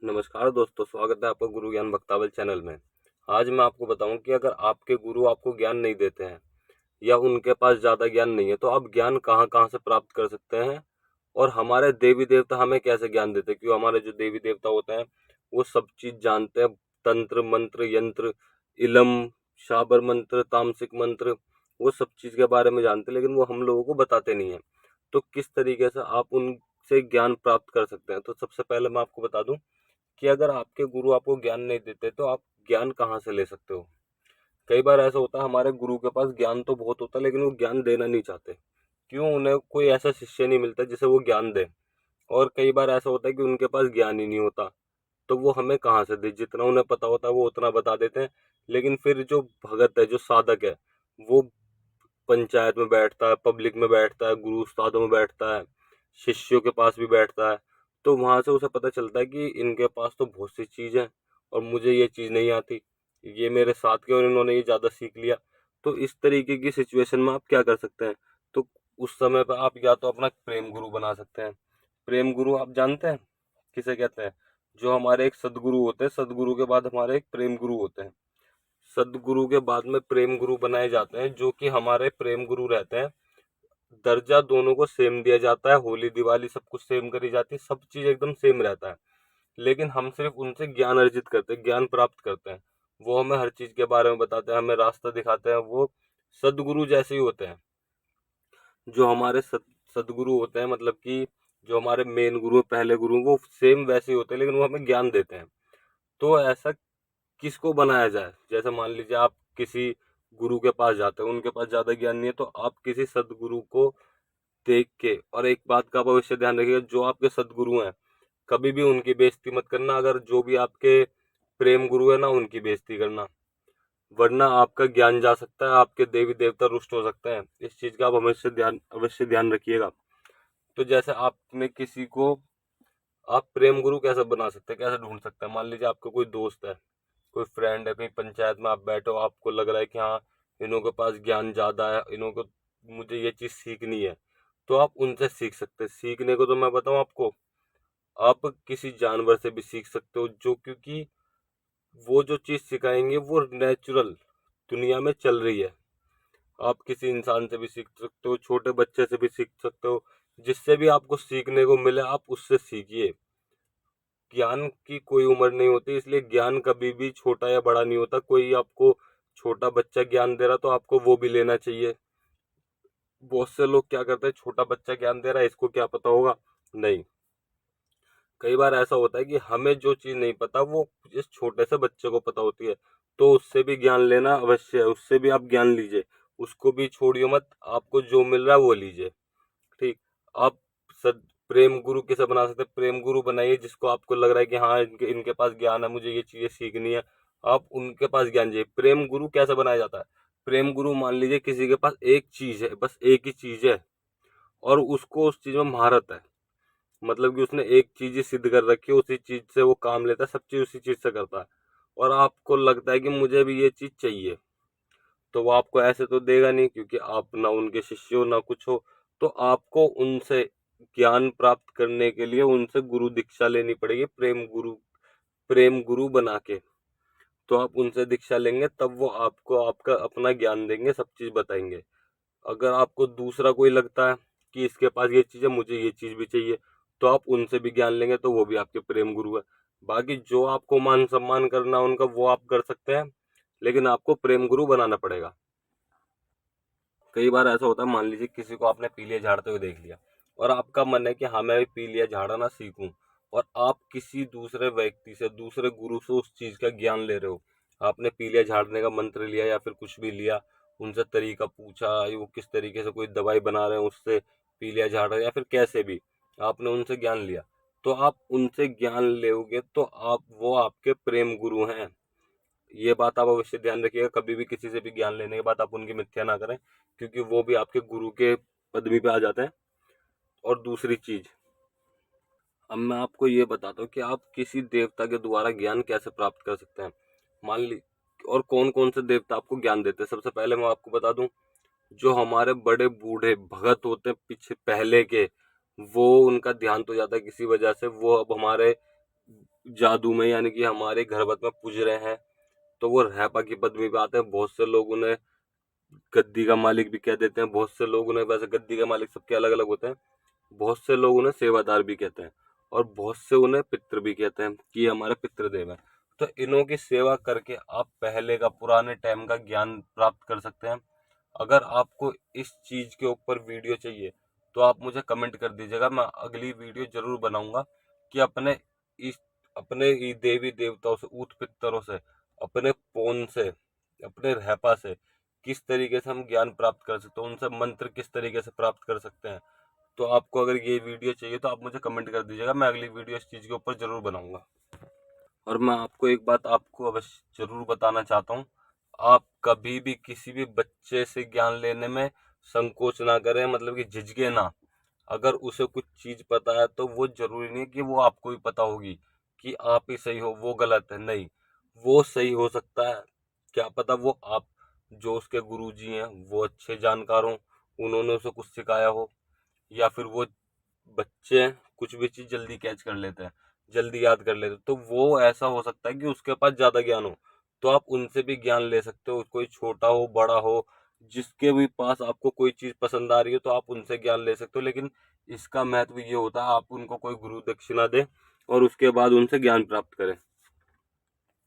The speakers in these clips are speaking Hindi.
नमस्कार दोस्तों, स्वागत है आपका गुरु ज्ञान बख्तावल चैनल में। आज मैं आपको बताऊं कि अगर आपके गुरु आपको ज्ञान नहीं देते हैं या उनके पास ज़्यादा ज्ञान नहीं है, तो आप ज्ञान कहाँ कहाँ से प्राप्त कर सकते हैं और हमारे देवी देवता हमें कैसे ज्ञान देते हैं। क्यों हमारे जो देवी देवता होते हैं वो सब चीज़ जानते हैं, तंत्र मंत्र यंत्र इलम शाबर मंत्र तामसिक मंत्र, वो सब चीज़ के बारे में जानते हैं, लेकिन वो हम लोगों को बताते नहीं हैं। तो किस तरीके से आप उनसे ज्ञान प्राप्त कर सकते हैं? तो सबसे पहले मैं आपको बता दूं कि अगर आपके गुरु आपको ज्ञान नहीं देते तो आप ज्ञान कहाँ से ले सकते हो। कई बार ऐसा होता है हमारे गुरु के पास ज्ञान तो बहुत होता है, लेकिन वो ज्ञान देना नहीं चाहते। क्यों? उन्हें कोई ऐसा शिष्य नहीं मिलता जिसे वो ज्ञान दे। और कई बार ऐसा होता है कि उनके पास ज्ञान ही नहीं होता, तो वो हमें कहाँ से दे। जितना उन्हें पता होता है वो उतना बता देते हैं, लेकिन फिर जो भगत है, जो साधक है, वो पंचायत में बैठता है, पब्लिक में बैठता है, गुरु उस्तादों में बैठता है, शिष्यों के पास भी बैठता है। तो वहां से उसे पता चलता है कि इनके पास तो बहुत सी चीज है और मुझे ये चीज नहीं आती, ये मेरे साथ के और इन्होंने ये ज्यादा सीख लिया। तो इस तरीके की सिचुएशन में आप क्या कर सकते हैं? तो उस समय पर आप या तो अपना प्रेम गुरु बना सकते हैं। प्रेम गुरु आप जानते हैं किसे कहते हैं? जो हमारे एक सदगुरु होते हैं, सदगुरु के बाद हमारे एक प्रेम गुरु होते हैं। सदगुरु के बाद में प्रेम गुरु बनाए जाते हैं, जो कि हमारे प्रेम गुरु रहते हैं। दर्जा दोनों को सेम दिया जाता है, होली दिवाली सब कुछ सेम करी जाती है, सब चीज एकदम सेम रहता है। लेकिन हम सिर्फ उनसे ज्ञान अर्जित करते हैं, ज्ञान प्राप्त करते हैं। वो हमें हर चीज के बारे में बताते हैं, हमें रास्ता दिखाते हैं। वो सदगुरु जैसे ही होते हैं। जो हमारे सदगुरु होते हैं, मतलब कि जो हमारे मेन गुरु पहले गुरु, वो सेम वैसे ही होते हैं, लेकिन वो हमें ज्ञान देते हैं। तो ऐसा किसको बनाया जाए? जैसे मान लीजिए आप किसी गुरु के पास जाते हैं, उनके पास ज्यादा ज्ञान नहीं है, तो आप किसी सदगुरु को देख के, और एक बात का आप अवश्य ध्यान रखिएगा, जो आपके सदगुरु हैं कभी भी उनकी बेइज्जती मत करना। अगर जो भी आपके प्रेम गुरु है ना, उनकी बेइज्जती करना, वरना आपका ज्ञान जा सकता है, आपके देवी देवता रुष्ट हो सकते हैं। इस चीज का आप हमेशा अवश्य ध्यान रखिएगा। तो जैसे आपने किसी को, आप प्रेम गुरु कैसे बना सकते हैं, कैसे ढूंढ सकते हैं? मान लीजिए आपका कोई दोस्त है, कोई फ्रेंड है, कहीं पंचायत में आप बैठे हो, आपको लग रहा है कि हाँ, इन्हों के पास ज्ञान ज्यादा है, इन्हों को, मुझे ये चीज सीखनी है। तो आप उनसे सीख सकते हैं। सीखने को तो मैं बताऊं आपको, आप किसी जानवर से भी सीख सकते हो, जो, क्योंकि वो जो चीज सिखाएंगे वो नेचुरल दुनिया में चल रही है। आप किसी इंसान से भी सीख सकते हो, छोटे बच्चे से भी सीख सकते हो। जिससे भी आपको सीखने को मिले आप उससे सीखिए। ज्ञान की कोई उम्र नहीं होती, इसलिए ज्ञान कभी भी छोटा या बड़ा नहीं होता। कोई आपको छोटा बच्चा ज्ञान दे रहा तो आपको वो भी लेना चाहिए। बहुत से लोग क्या करते हैं, छोटा बच्चा ज्ञान दे रहा है, इसको क्या पता होगा। नहीं, कई बार ऐसा होता है कि हमें जो चीज नहीं पता वो इस छोटे से बच्चे को पता होती है। तो उससे भी ज्ञान लेना अवश्य है, उससे भी आप ज्ञान लीजिए, उसको भी छोड़िए मत। आपको जो मिल रहा है वो लीजिए। ठीक। आप सद प्रेम गुरु किसे बना सकते हैं? प्रेम गुरु बनाइए जिसको आपको लग रहा है कि हाँ, इनके इनके पास ज्ञान है, मुझे ये चीजें सीखनी है। आप उनके पास ज्ञान जाइए। प्रेम गुरु कैसे बनाया जाता है? प्रेम गुरु, मान लीजिए किसी के पास एक चीज है, बस एक ही चीज है, और उसको उस चीज में महारत है। मतलब कि उसने एक चीज ही सिद्ध कर रखी है, उसी चीज से वो काम लेता है, सब चीज उसी चीज से करता है। और आपको लगता है कि मुझे भी ये चीज चाहिए, तो वो आपको ऐसे तो देगा नहीं, क्योंकि आप ना उनके शिष्य हो ना कुछ हो। तो आपको उनसे ज्ञान प्राप्त करने के लिए उनसे गुरु दीक्षा लेनी पड़ेगी, प्रेम गुरु बना के। तो आप उनसे दीक्षा लेंगे, तब वो आपको आपका अपना ज्ञान देंगे, सब चीज बताएंगे। अगर आपको दूसरा कोई लगता है कि इसके पास ये चीज है, मुझे ये चीज भी चाहिए, तो आप उनसे भी ज्ञान लेंगे, तो वो भी आपके प्रेम गुरु है। बाकी जो आपको मान सम्मान करना उनका, वो आप कर सकते हैं, लेकिन आपको प्रेम गुरु बनाना पड़ेगा। कई बार ऐसा होता है, मान लीजिए किसी को आपने पीलिया झाड़ते हुए देख लिया, और आपका मन है कि हाँ, मैं भी पीलिया झाड़ना सीखूं, और आप किसी दूसरे व्यक्ति से, दूसरे गुरु से उस चीज का ज्ञान ले रहे हो। आपने पीलिया झाड़ने का मंत्र लिया या फिर कुछ भी लिया, उनसे तरीका पूछा, वो किस तरीके से कोई दवाई बना रहे हैं, उससे पीलिया झाड़ रहे हैं, या फिर कैसे भी आपने उनसे ज्ञान लिया। तो आप उनसे ज्ञान लोगे तो आप, वो आपके प्रेम गुरु हैं। ये बात आप अवश्य ध्यान रखिएगा, कभी भी किसी से भी ज्ञान लेने के बाद आप उनकी मिथ्या ना करें, क्योंकि वो भी आपके गुरु के पदवी पे आ जाते हैं। और दूसरी चीज, अब मैं आपको ये बताता हूँ कि आप किसी देवता के द्वारा ज्ञान कैसे प्राप्त कर सकते हैं। मान ली, और कौन कौन से देवता आपको ज्ञान देते हैं। सबसे पहले मैं आपको बता दूं, जो हमारे बड़े बूढ़े भगत होते हैं पीछे पहले के, वो, उनका ध्यान तो जाता है किसी वजह से, वो अब हमारे जादू में यानी कि हमारे घरवत में पूज रहे हैं, तो वो रहपा की पदवी पे आते हैं। बहुत से लोग उन्हें गद्दी का मालिक भी कह देते हैं, बहुत से लोग उन्हें, वैसे गद्दी का मालिक सबके अलग अलग होते हैं, बहुत से लोग उन्हें सेवादार भी कहते हैं और बहुत से उन्हें पितृ भी कहते हैं कि ये हमारे पितृदेव है। तो इन्हों की सेवा करके आप पहले का, पुराने टाइम का ज्ञान प्राप्त कर सकते हैं। अगर आपको इस चीज के ऊपर वीडियो चाहिए तो आप मुझे कमेंट कर दीजिएगा, मैं अगली वीडियो जरूर बनाऊंगा कि इस अपने ही देवी देवताओं से, ऊत पितरों से, अपने पौन से, अपने रहपा से किस तरीके से हम ज्ञान प्राप्त कर सकते हैं, उनसे मंत्र किस तरीके से प्राप्त कर सकते हैं। तो आपको अगर ये वीडियो चाहिए तो आप मुझे कमेंट कर दीजिएगा, मैं अगली वीडियो इस चीज़ के ऊपर जरूर बनाऊंगा। और मैं आपको एक बात आपको अवश्य जरूर बताना चाहता हूँ, आप कभी भी किसी भी बच्चे से ज्ञान लेने में संकोच ना करें, मतलब कि झिझके ना। अगर उसे कुछ चीज पता है तो वो जरूरी नहीं कि वो आपको भी पता होगी कि आप ही सही हो, वो गलत है, नहीं। वो सही हो सकता है, क्या पता वो आप, जो उसके गुरुजी हैं वो अच्छे जानकार हों, उन्होंने उसे कुछ सिखाया हो, या फिर वो बच्चे हैं, कुछ भी चीज जल्दी कैच कर लेते हैं, जल्दी याद कर लेते हैं, तो वो ऐसा हो सकता है कि उसके पास ज्यादा ज्ञान हो, तो आप उनसे भी ज्ञान ले सकते हो। कोई छोटा हो बड़ा हो, जिसके भी पास आपको कोई चीज पसंद आ रही हो तो आप उनसे ज्ञान ले सकते हो। लेकिन इसका महत्व ये होता है आप उनको कोई गुरु दक्षिणा दें और उसके बाद उनसे ज्ञान प्राप्त करें।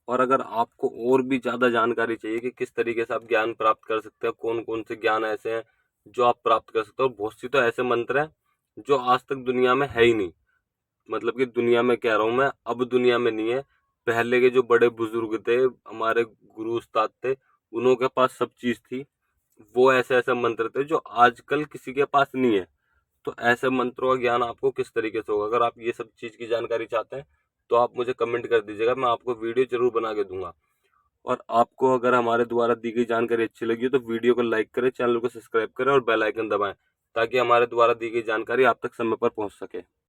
और अगर आपको और भी ज्यादा जानकारी चाहिए कि किस तरीके से आप ज्ञान प्राप्त कर सकते हैं, कौन कौन से ज्ञान ऐसे हैं जो आप प्राप्त कर सकते हो, बहुत सी तो ऐसे मंत्र हैं जो आज तक दुनिया में है ही नहीं। मतलब कि दुनिया में कह रहा हूं मैं, अब दुनिया में नहीं है। पहले के जो बड़े बुजुर्ग थे, हमारे गुरु उस्ताद थे, उन्हों के पास सब चीज थी। वो ऐसे ऐसे मंत्र थे जो आजकल किसी के पास नहीं है। तो ऐसे मंत्रों का ज्ञान आपको किस तरीके से होगा, अगर आप ये सब चीज की जानकारी चाहते हैं तो आप मुझे कमेंट कर दीजिएगा, मैं आपको वीडियो जरूर बना के दूंगा। और आपको अगर हमारे द्वारा दी गई जानकारी अच्छी लगी हो तो वीडियो को लाइक करें, चैनल को सब्सक्राइब करें और बेल आइकन दबाएं, ताकि हमारे द्वारा दी गई जानकारी आप तक समय पर पहुंच सके।